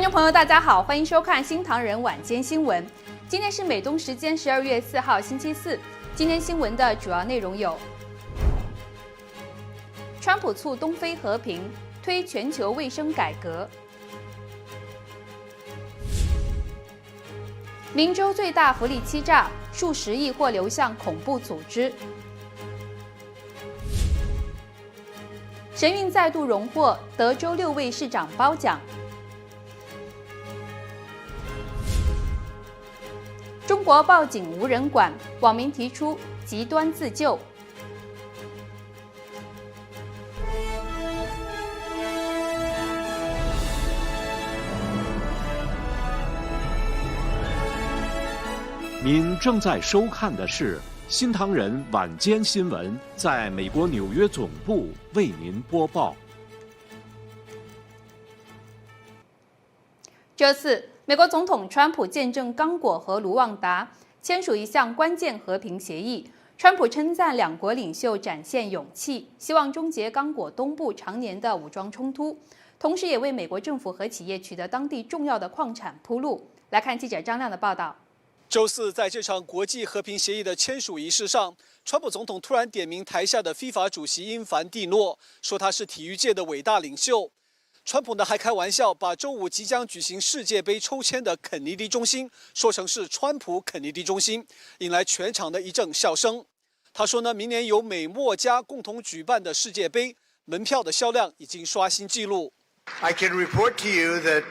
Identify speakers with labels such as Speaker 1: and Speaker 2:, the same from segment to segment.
Speaker 1: 众朋友，大家好，欢迎收看新唐人晚间新闻。今天是美东时间12月4号，星期四。今天新闻的主要内容有：川普促东非和平，推全球卫生改革；明州最大福利欺诈，数十亿或流向恐怖组织；神韵再度荣获德州6位市长褒奖。中国报警无人管，网民提出极端自救。
Speaker 2: 您正在收看的是新唐人晚间新闻，在美国纽约总部为您播报。
Speaker 1: 这次，美国总统川普见证刚果和卢旺达签署一项关键和平协议。川普称赞两国领袖展现勇气，希望终结刚果东部常年的武装冲突，同时也为美国政府和企业取得当地重要的矿产铺路。来看记者张亮的报道。
Speaker 3: 周四，在这场国际和平协议的签署仪式上，川普总统突然点名台下的 FIFA 主席因凡蒂诺，说他是体育界的伟大领袖。川普呢还开玩笑，把周五即将举行世界杯抽签的肯尼迪中心说成是川普肯尼迪中心，引来全场的一阵笑声。他说呢，明年由美墨加共同举办的世界杯门票的销量已经刷新纪录。
Speaker 4: I can report to you that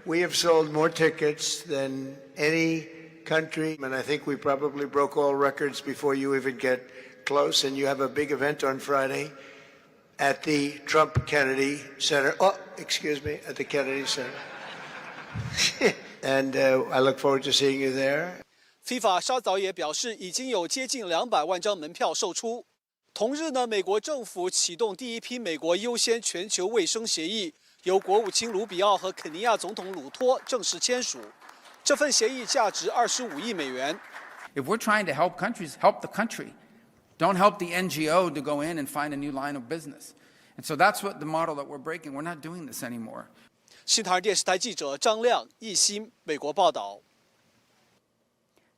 Speaker 4: we have sold more tickets than any country, and I think we probably broke all records before you even get close. And you have a big event on Friday at the Trump Kennedy Center. Oh, excuse me, at the Kennedy Center. And I look forward to seeing you there.
Speaker 3: FIFA 稍早也表示，已经有接近200万张门票售出。同日呢，美国政府启动第一批美国优先全球卫生协议，由国务卿卢比奥和肯尼亚总统鲁托正式签署。这份协议价值25亿美元。
Speaker 5: If we're trying to help countries, help the country. Don't help the NGO to go in and find a new line of business. And so that's what the model that we're breaking. We're not doing this anymore.
Speaker 3: 新唐人电视台记者张亮、易鑫，美国报道。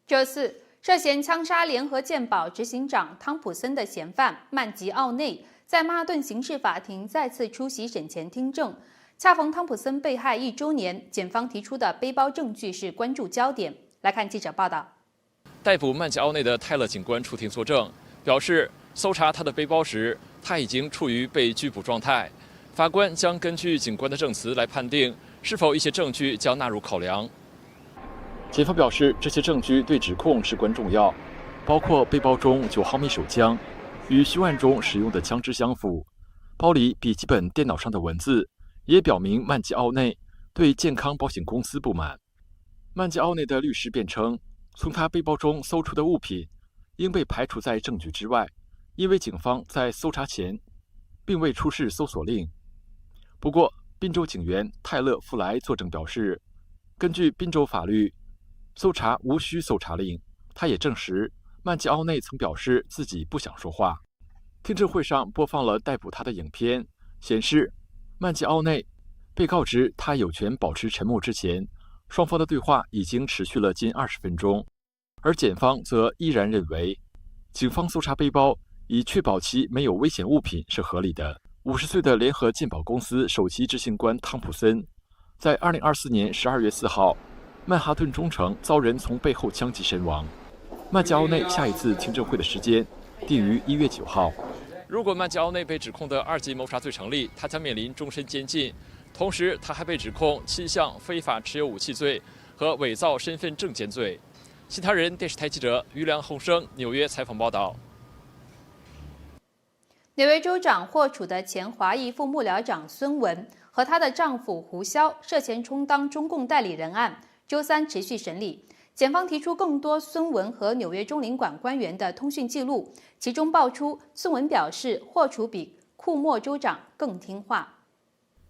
Speaker 1: 这次，涉嫌枪杀联合健保执行长汤普森的嫌犯曼吉奥内，在曼哈顿刑事法庭再次出席审前听证。恰逢汤普森被害1周年，检方提出的背包证据是关注焦点。来看记者报道。
Speaker 6: 逮捕曼吉奥内的泰勒警官出庭作证，表示搜查他的背包时，他已经处于被拘捕状态。法官将根据警官的证词来判定是否一些证据将纳入考量。检方表示，这些证据对指控至关重要，包括背包中9毫米手枪与凶案中使用的枪支相符，包里笔记本电脑上的文字也表明曼吉奥内对健康保险公司不满。曼吉奥内的律师辩称，从他背包中搜出的物品应被排除在证据之外，因为警方在搜查前并未出示搜索令。不过，宾州警员泰勒·富莱作证表示，根据宾州法律，搜查无需搜查令。他也证实，曼吉奥内曾表示自己不想说话。听证会上播放了逮捕他的影片，显示曼吉奥内被告知他有权保持沉默之前，双方的对话已经持续了近20分钟，而检方则依然认为，警方搜查背包以确保其没有危险物品是合理的。50岁的联合健保公司首席执行官汤普森，在2024年12月4号，曼哈顿中城遭人从背后枪击身亡。曼吉奥内下一次听证会的时间定于1月9号。如果曼吉奥内被指控的2级谋杀罪成立，他将面临终身监禁。同时，他还被指控7项非法持有武器罪和伪造身份证件罪。新唐人电视台记者于良鸿生纽约采访报道。
Speaker 1: 纽约州长获处的前华裔副幕僚长孙文和她的丈夫胡潇涉嫌充当中共代理人案，周三持续审理。检方提出更多孙文和纽约中领馆官员的通讯记录，其中爆出孙文表示获处比库莫州长更听话。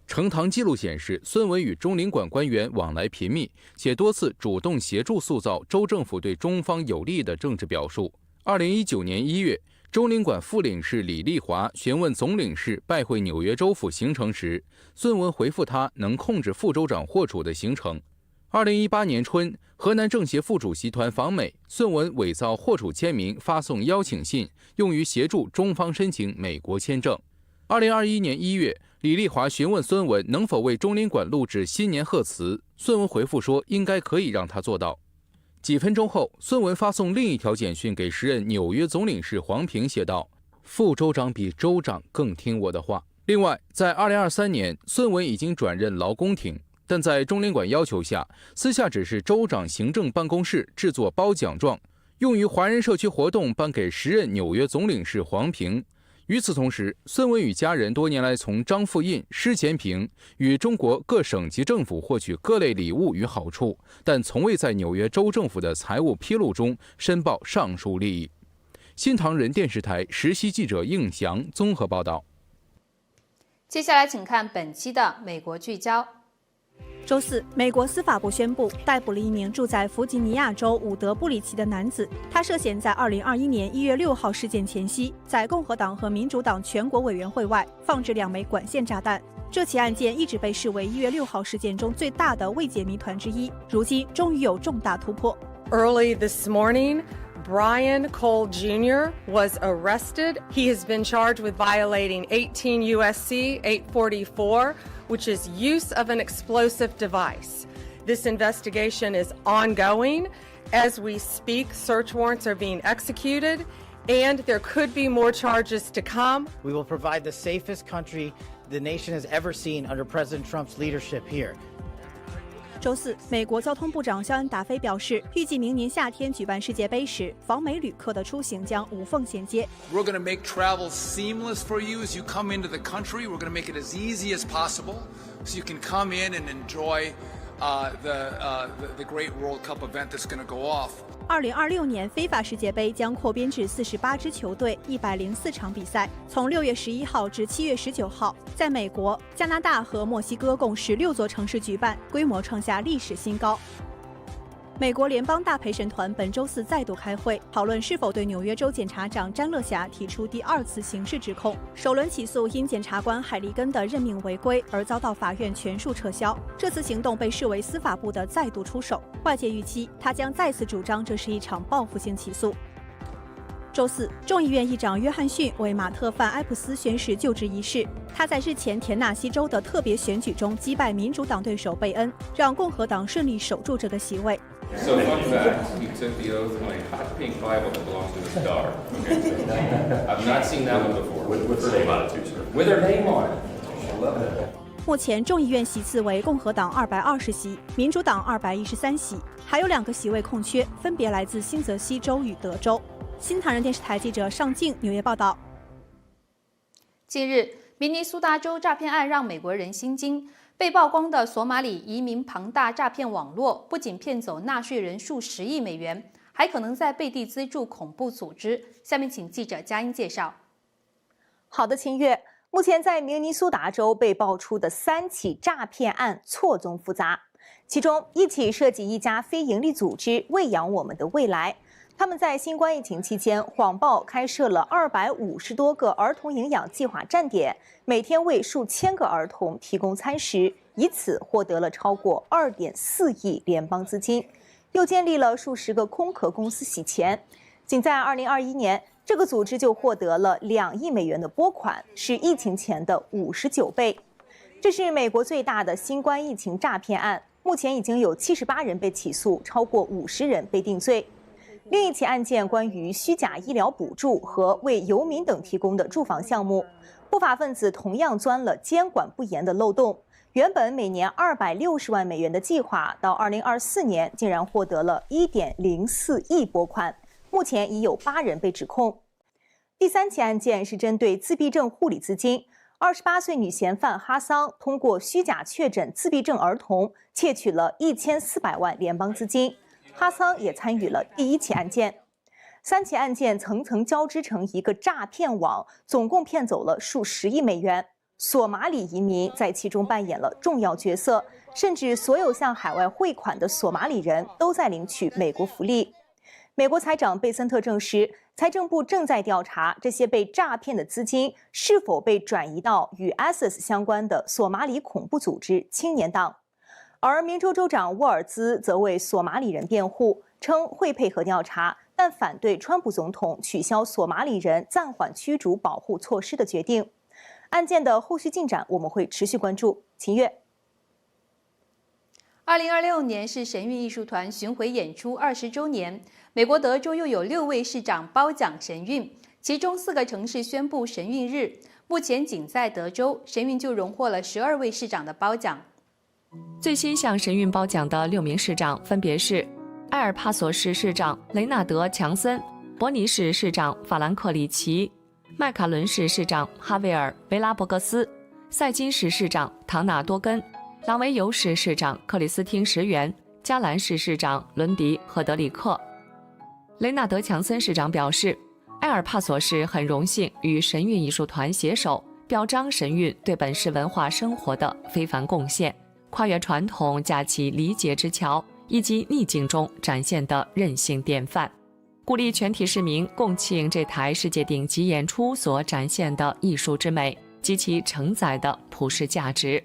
Speaker 7: 呈堂记录显示，孙文与中领馆官员往来频密，且多次主动协助塑造州政府对中方有利的政治表述。2019年1月，中领馆副领事李丽华询问总领事拜会纽约州府行程时，孙文回复他能控制副州长霍楚的行程。2018年春，河南政协副主席团访美，孙文伪造霍楚签名，发送邀请信，用于协助中方申请美国签证。2021年1月，李丽华询问孙文能否为中领馆录制新年贺词，孙文回复说应该可以让他做到。几分钟后，孙文发送另一条简讯给时任纽约总领事黄平，写道：“副州长比州长更听我的话。”另外，在2023年，孙文已经转任劳工庭，但在中领馆要求下，私下指示州长行政办公室制作褒奖状，用于华人社区活动，颁给时任纽约总领事黄平。与此同时，孙文与家人多年来从张富印、施前平与中国各省级政府获取各类礼物与好处，但从未在纽约州政府的财务披露中申报上述利益。新唐人电视台实习记者应翔综合报道。
Speaker 1: 接下来请看本期的美国聚焦。
Speaker 8: 周四，美国司法部宣布逮捕了一名住在弗吉尼亚州伍德布里奇的男子，他涉嫌在2021年1月6号事件前夕，在共和党和民主党全国委员会外放置2枚管线炸弹。这起案件一直被视为1月6号事件中最大的未解谜团之一，如今终于有重大突破。
Speaker 9: Early this morning, Brian Cole Jr. was arrested. He has been charged with violating 18 U.S.C. 844, which is use of an explosive device. This investigation is ongoing. As we speak, search warrants are being executed, and there could be more charges to come.
Speaker 10: We will provide the safest country the nation has ever seen under President Trump's leadership here.
Speaker 8: 周四，美国交通部长肖恩·达菲表示，预计明年夏天举办世界杯时，访美旅客的出行将无缝衔接。
Speaker 11: We're going to make travel seamless for you as you come into the country. We're going to make it as easy as possible so you can come in and enjoy the great World Cup event that's going to go off.
Speaker 8: 2026年非法世界杯将扩编至48支球队，104场比赛，从6月11号至7月19号，在美国、加拿大和墨西哥共16座城市举办，规模创下历史新高。美国联邦大陪审团本周四再度开会，讨论是否对纽约州检察长詹乐霞提出第2次刑事指控。首轮起诉因检察官海利根的任命违规而遭到法院全数撤销。这次行动被视为司法部的再度出手，外界预期他将再次主张这是一场报复性起诉。周四，众议院议长约翰逊为马特·范埃普斯宣誓就职仪式。他在日前田纳西州的特别选举中击败民主党对手贝恩，让共和党顺利守住这个席位。
Speaker 12: So fun fact, he took the oath in a hot pink Bible that belongs to his daughter. Okay. I've not seen that one before. With her name on it too, sir. With her name on it. I love that.
Speaker 8: 目前众议院席次为共和党220席，民主党213席，还有2个席位空缺，分别来自新泽西州与德州。新唐人电视台记者尚静纽约报道。
Speaker 1: 近日，明尼苏达州诈骗案让美国人心惊。被曝光的索马里移民庞大诈骗网络，不仅骗走纳税人数10亿美元，还可能在背地资助恐怖组织。下面请记者佳音介绍。
Speaker 13: 好的，秦月。目前在明尼苏达州被爆出的3起诈骗案错综复杂，其中1起涉及一家非营利组织喂养我们的未来。他们在新冠疫情期间谎报开设了250多个儿童营养计划站点，每天为数千个儿童提供餐食，以此获得了超过2.4亿联邦资金，又建立了数十个空壳公司洗钱。仅在2021年，这个组织就获得了2亿美元的拨款，是疫情前的59倍。这是美国最大的新冠疫情诈骗案，目前已经有78人被起诉，超过50人被定罪。另一起案件关于虚假医疗补助和为游民等提供的住房项目，不法分子同样钻了监管不严的漏洞。原本每年260万美元的计划，到2024年竟然获得了1.04亿拨款，目前已有8人被指控。第3起案件是针对自闭症护理资金，28岁女嫌犯哈桑通过虚假确诊自闭症儿童，窃取了1400万联邦资金。哈桑也参与了第1起案件。3起案件层层交织成一个诈骗网，总共骗走了数10亿美元。索马里移民在其中扮演了重要角色，甚至所有向海外汇款的索马里人都在领取美国福利。美国财长贝森特证实，财政部正在调查这些被诈骗的资金是否被转移到与 ISIS 相关的索马里恐怖组织青年党。而明州州长沃尔兹则为索马里人辩护，称会配合调查，但反对川普总统取消索马里人暂缓驱逐保护措施的决定。案件的后续进展我们会持续关注。秦月。
Speaker 1: 2026年是神韵艺术团巡回演出20周年，美国德州又有6位市长褒奖神韵，其中4个城市宣布神韵日。目前仅在德州，神韵就荣获了12位市长的褒奖。
Speaker 14: 最新向神韵褒奖的6名市长分别是埃尔帕索市市长雷纳德·强森、伯尼市市长法兰克·里奇、麦卡伦市市长哈维尔·维拉伯格斯、塞金市市长唐纳多根、朗维尤市市长克里斯汀·石原、加兰市市长伦迪·赫德里克。雷纳德·强森市长表示，埃尔帕索市很荣幸与神韵艺术团携手，表彰神韵对本市文化生活的非凡贡献，跨越传统架起理解之桥，以及逆境中展现的韧性典范，鼓励全体市民共庆这台世界顶级演出所展现的艺术之美及其承载的普世价值。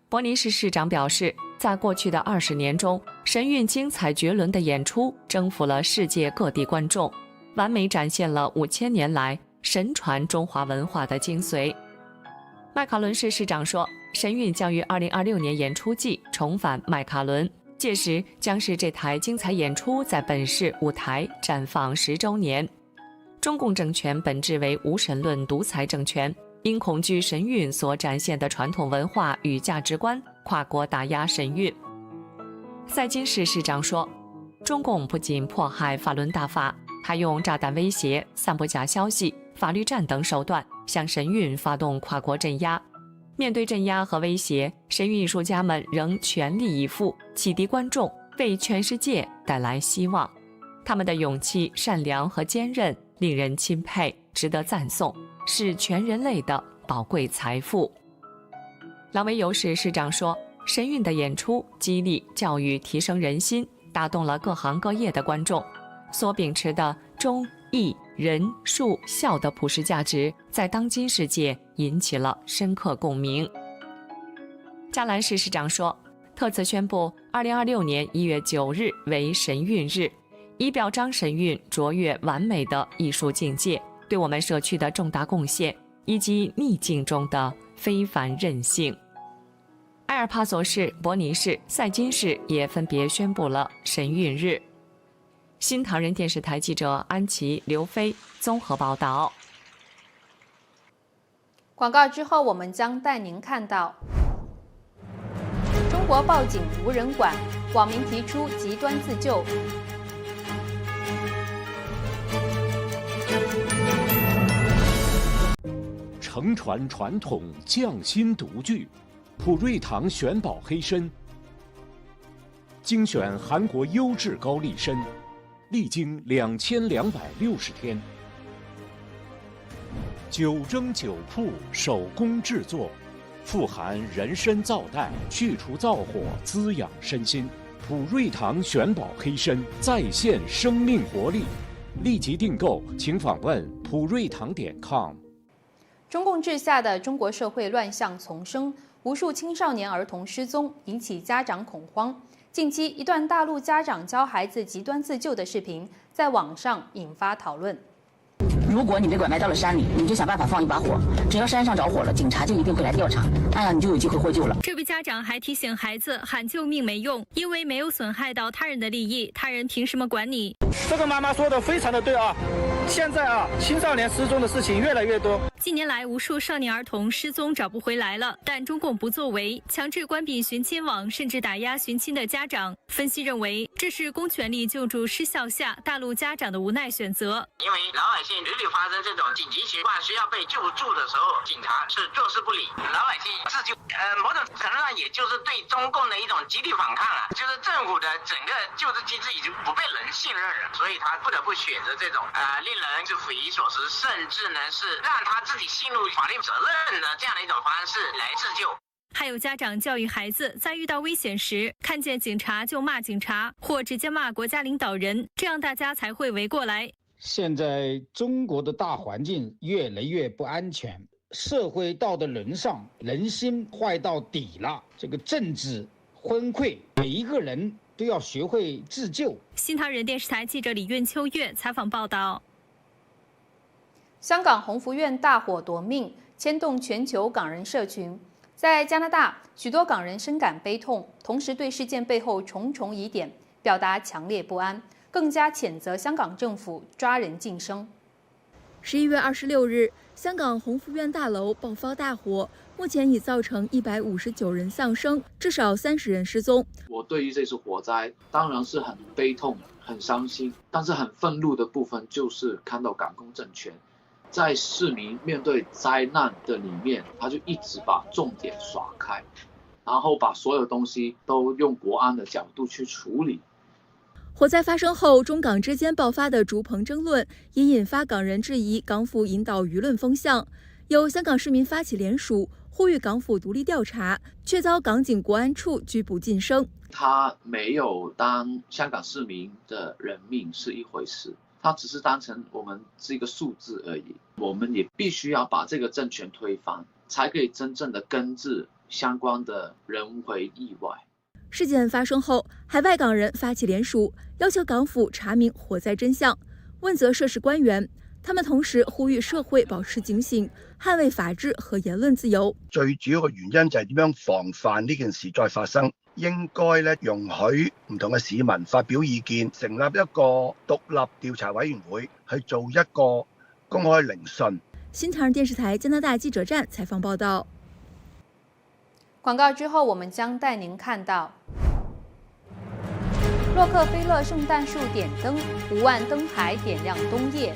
Speaker 14: 伯尼市市长表示，在过去的20年中，神韵精彩绝伦的演出征服了世界各地观众，完美展现了5000年来神传中华文化的精髓。麦卡伦市市长说，神韵将于2026年演出季重返麦卡伦，届时将是这台精彩演出在本市舞台绽放10周年。中共政权本质为无神论独裁政权，因恐惧神韵所展现的传统文化与价值观，跨国打压神韵。塞金市市长说，中共不仅迫害法轮大法，还用炸弹威胁、散布假消息、法律战等手段向神韵发动跨国镇压。面对镇压和威胁，神韵艺术家们仍全力以赴，启迪观众，为全世界带来希望。他们的勇气、善良和坚韧令人钦佩，值得赞颂，是全人类的宝贵财富。朗维尤市市长说，神韵的演出激励、教育、提升人心，打动了各行各业的观众。所秉持的忠、义、仁、术、孝的普世价值，在当今世界引起了深刻共鸣。加兰市市长说，特此宣布2026年1月9日为神韵日，以表彰神韵卓越完美的艺术境界对我们社区的重大贡献，以及逆境中的非凡韧性。埃尔帕索市、伯尼市、塞金市也分别宣布了神韵日。新唐人电视台记者安琪、刘飞综合报道。
Speaker 1: 广告之后，我们将带您看到中国报警无人管，网民提出极端自救。
Speaker 2: 承传传统，匠心独具，普瑞堂玄宝黑参，精选韩国优质高丽参。历经2260天，9蒸9曝手工制作，富含人参皂苷，去除燥火，滋养身心。普瑞堂玄宝黑参再现生命活力，立即订购，请访问普瑞堂.com。
Speaker 1: 中共治下的中国社会乱象丛生，无数青少年儿童失踪，引起家长恐慌。近期，一段大陆家长教孩子极端自救的视频在网上引发讨论。
Speaker 15: 如果你被拐卖到了山里，你就想办法放一把火，只要山上着火了，警察就一定会来调查，那样你就有机会获救了。
Speaker 16: 这位家长还提醒孩子，喊救命没用，因为没有损害到他人的利益，他人凭什么管你？
Speaker 17: 这个妈妈说的非常的对啊，现在青少年失踪的事情越来越多。
Speaker 16: 近年来，无数少年儿童失踪找不回来了，但中共不作为，强制关闭寻亲网，甚至打压寻亲的家长。分析认为，这是公权力救助失效下大陆家长的无奈选择。
Speaker 18: 因为老百姓屡屡发生这种紧急情况需要被救助的时候，警察是坐视不理，老百姓自救，某种程度上也就是对中共的一种集体反抗了。就是政府的整个救治机制已经不被人信任了，所以他不得不选择这种令人是匪夷所思，甚至呢是让他自己陷入法律责任的这样的一种方式来自救。
Speaker 16: 还有家长教育孩子，在遇到危险时，看见警察就骂警察，或直接骂国家领导人，这样大家才会围过来。
Speaker 19: 现在中国的大环境越来越不安全，社会道德沦丧，人心坏到底了，这个政治昏聩，每一个人都要学会自救。
Speaker 16: 新唐人电视台记者李苑秋月采访报道。
Speaker 1: 香港鸿福苑大火夺命，牵动全球港人社群。在加拿大，许多港人深感悲痛，同时对事件背后重重疑点表达强烈不安，更加谴责香港政府抓人晋升。
Speaker 20: 11月26日，香港鸿福苑大楼爆发大火，目前已造成159人丧生，至少30人失踪。
Speaker 21: 我对于这次火灾当然是很悲痛、很伤心，但是很愤怒的部分就是看到港共政权在市民面对灾难的里面，他就一直把重点耍开，然后把所有东西都用国安的角度去处理。
Speaker 20: 火灾发生后，中港之间爆发的竹棚争论也引发港人质疑港府引导舆论风向。有香港市民发起联署，呼吁港府独立调查，却遭港警国安处拘捕晋升。
Speaker 21: 他没有当香港市民的人命是一回事，他只是当成我们是一个数字而已。我们也必须要把这个政权推翻，才可以真正的根治相关的人为意外。
Speaker 20: 事件发生后，海外港人发起联署，要求港府查明火灾真相，问责涉事官員。他們同時呼籲社會保持警醒，捍衛法治和言論自由。
Speaker 22: 最主要嘅原因就係點樣防範呢件事再發生，應該咧容許唔同嘅市民發表意見，成立一個獨立調查委員會去做一個公開聆訊。
Speaker 20: 新唐人電視台加拿大記者站採訪報道。
Speaker 1: 廣告之後，我們將帶您看到洛克菲勒聖誕樹點燈，5萬燈牌點亮冬夜。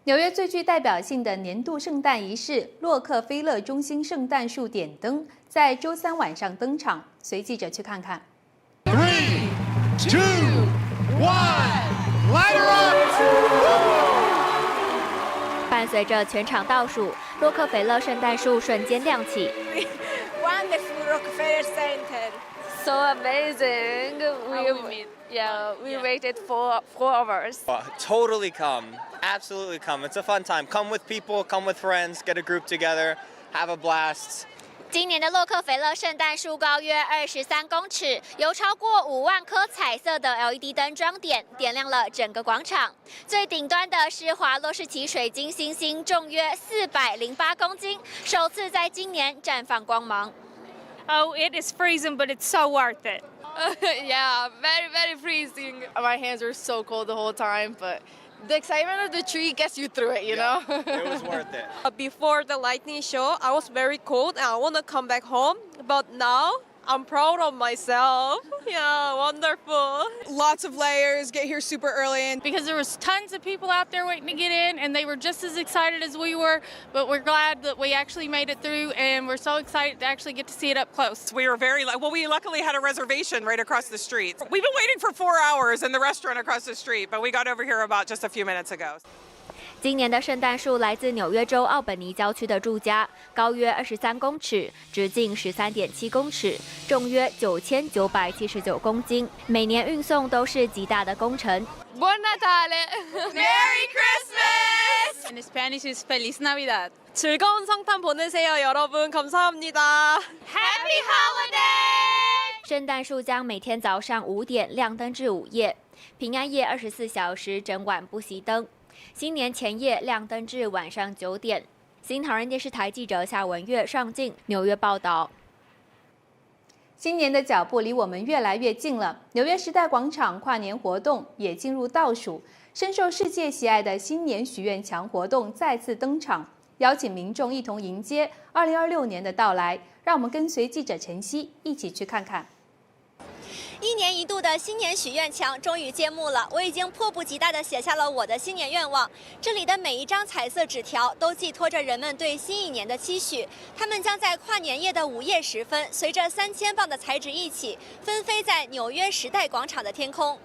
Speaker 1: 纽约最具代表性的年度圣诞仪式——洛克菲勒中心圣诞树点灯，在周三晚上登场。随记者去看看。3, 2, 1, light her up！
Speaker 23: 伴随着全场倒数，洛克菲勒圣诞树瞬间亮起。
Speaker 24: Wonderful Rockefeller Center.
Speaker 25: So amazing. We waited for 4 hours.
Speaker 26: Totally come. Absolutely come. It's a fun time. Come with people, come with friends, get a group together, have a blast.
Speaker 23: 今年的洛克菲勒圣诞树高约23公尺，由超过5万颗彩色的 LED 灯装点，点亮了整个广场。最顶端的是华洛世奇水晶星星，重约408公斤，首次在今年绽放光芒。
Speaker 25: Oh, it is freezing, but it's so worth it.
Speaker 24: Yeah, very freezing. My hands were so cold the whole time, but the excitement of the tree gets you through it, you know?
Speaker 26: It was worth it.
Speaker 24: Before the lightning show, I was very cold and I want to come back home. But now, I'm proud of myself. Yeah, wonderful.
Speaker 27: Lots of layers, get here super early. And
Speaker 25: because there was tons of people out there waiting to get in, and they were just as excited as we were, but we're glad that we actually made it through, and we're so excited to actually get to see it up close.
Speaker 27: We were we luckily had a reservation right across the street. We've been waiting for 4 hours in the restaurant across the street, but we got over here about just a few minutes ago.
Speaker 23: 今年的圣诞树来自纽约州奥本尼郊区的住家，高约23公尺，直径13.7公尺，重约9979公斤。每年运送都是极大的工程。
Speaker 24: Buon Natale!
Speaker 27: Merry Christmas!
Speaker 24: In Spanish is Feliz Navidad. 즐거운 성탄 보내세요, 여러분. 감사합니다.
Speaker 23: Happy Holiday! 圣诞树将每天早上5点亮灯至午夜，平安夜24小时整晚不熄灯。新年前夜亮灯至晚上9点。新唐人电视台记者夏文月上镜纽约报道。
Speaker 1: 新年的脚步离我们越来越近了，纽约时代广场跨年活动也进入倒数，深受世界喜爱的新年许愿墙活动再次登场，邀请民众一同迎接2026年的到来。让我们跟随记者陈曦一起去看看。
Speaker 23: 1年1度的新年许愿墙终于揭幕了，我已经迫不及待地写下了我的新年愿望。这里的每一张彩色纸条都寄托着人们对新一年的期许，它们将在跨年夜的午夜时分，随着3000磅的彩纸一起，纷飞在纽约时代广场的天空。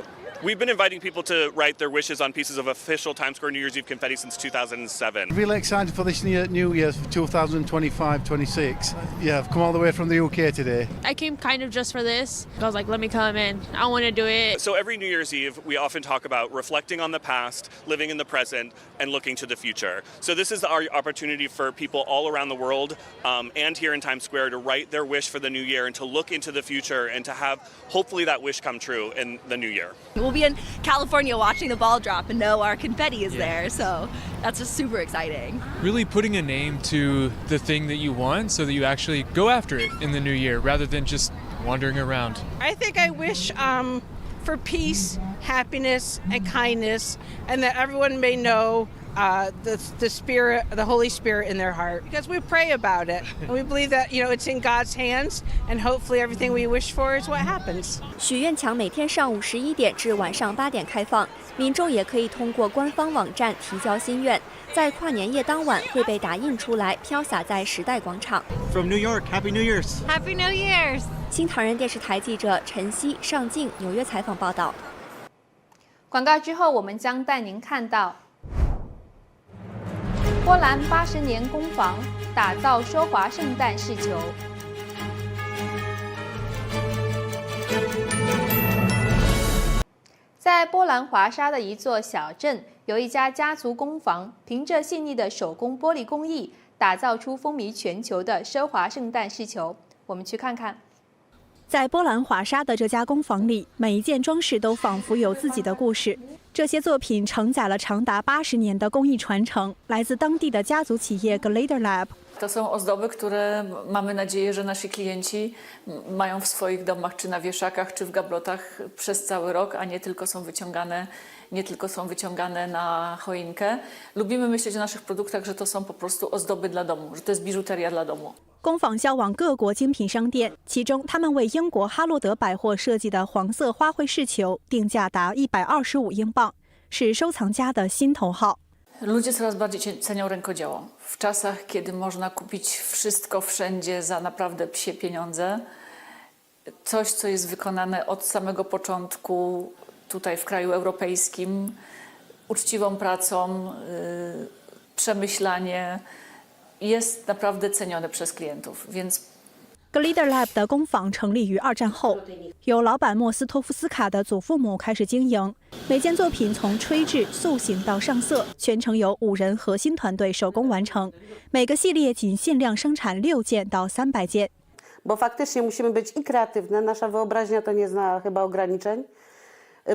Speaker 3: We've been inviting people to write their wishes on pieces of official Times Square New Year's Eve confetti since 2007.
Speaker 4: Really excited for this New Year's for 2025-26. Yeah, I've come all the way from the UK today.
Speaker 25: I came kind of just for this. I was like, let me come in. I want to do it.
Speaker 3: So every New Year's Eve, we often talk about reflecting on the past, living in the present, and looking to the future. So this is our opportunity for people all around the world and here in Times Square to write their wish for the new year and to look into the future and to have hopefully that wish come true in the new year.
Speaker 5: We'll be in California watching the ball drop and know our confetti is there, so that's just super exciting.
Speaker 6: Really putting a name to the thing that you want so that you actually go after it in the new year rather than just wandering around.
Speaker 7: I think I wish for peace, happiness, and kindness, and that everyone may know the Spirit, the Holy Spirit in their heart, because we pray about it and we believe that it's in God's hands, and hopefully everything we wish for is what happens.
Speaker 8: 许愿墙每天上午11点至晚上8点开放，民众也可以通过官方网站提交心愿，在跨年夜当晚会被打印出来，飘洒在时代广场。
Speaker 17: From New York, Happy New Year's!
Speaker 5: Happy New Year's!
Speaker 8: 新唐人电视台记者陈曦、尚静纽约采访报道。
Speaker 1: 广告之后，我们将带您看到。波兰80年工坊打造奢华圣诞饰球。在波兰华沙的一座小镇，有一家家族工坊，凭着细腻的手工玻璃工艺，打造出风靡全球的奢华圣诞饰球。我们去看看。在波兰华沙的这家工坊里，每一件装饰都仿佛有自己的故事。这些作品承载了长达80年的工艺传承，来自当地的家族企业 Glider Lab。To
Speaker 9: są ozdoby, które mamy nadzieję, że nasi klienci mają w swoich domach, czy na wieszakach, czy w gablotach przez cały rok, a nie tylko są wyciągane na choinkę. Lubimy myśleć o naszych produktach, że to są po prostu ozdoby dla domu, że to jest biżuteria dla domu.
Speaker 1: 工坊销往各国精品商店，其中他们为英国哈洛德百货设计的黄色花卉饰球定价达125英镑，是收藏家的心头好。
Speaker 9: Ludzie coraz bardziej cenią rękodzieło. W czasach, kiedy można kupić wszystko wszędzie za naprawdę psie pieniądze, coś, co jest wykonane od samego początku tutaj w kraju europejskim, uczciwą pracą, przemyślanie, jest naprawdę cenione przez klientów, więc
Speaker 1: Glider Lab 的工坊成立于2战后，由老板莫斯托夫斯卡的祖父母开始经营。每件作品从吹制、塑形到上色，全程由5人核心团队手工完成。每个系列仅限量生产6件到300件。
Speaker 10: Bo faktycznie musimy być i kreatywne, nasza wyobraźnia to nie zna chyba ograniczeń,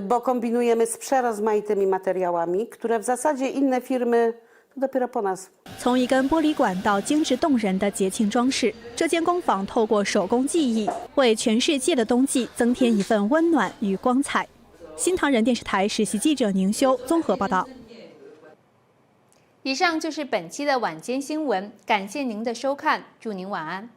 Speaker 10: bo kombinujemy z przerozmaitymi materiałami, które w zasadzie inne firmy dopiero po nas。
Speaker 1: 从一根玻璃管到精致动人的节庆装饰，这间工坊透过手工技艺，为全世界的冬季增添一份温暖与光彩。新唐人电视台实习记者宁修综合报道。以上就是本期的晚间新闻，感谢您的收看，祝您晚安。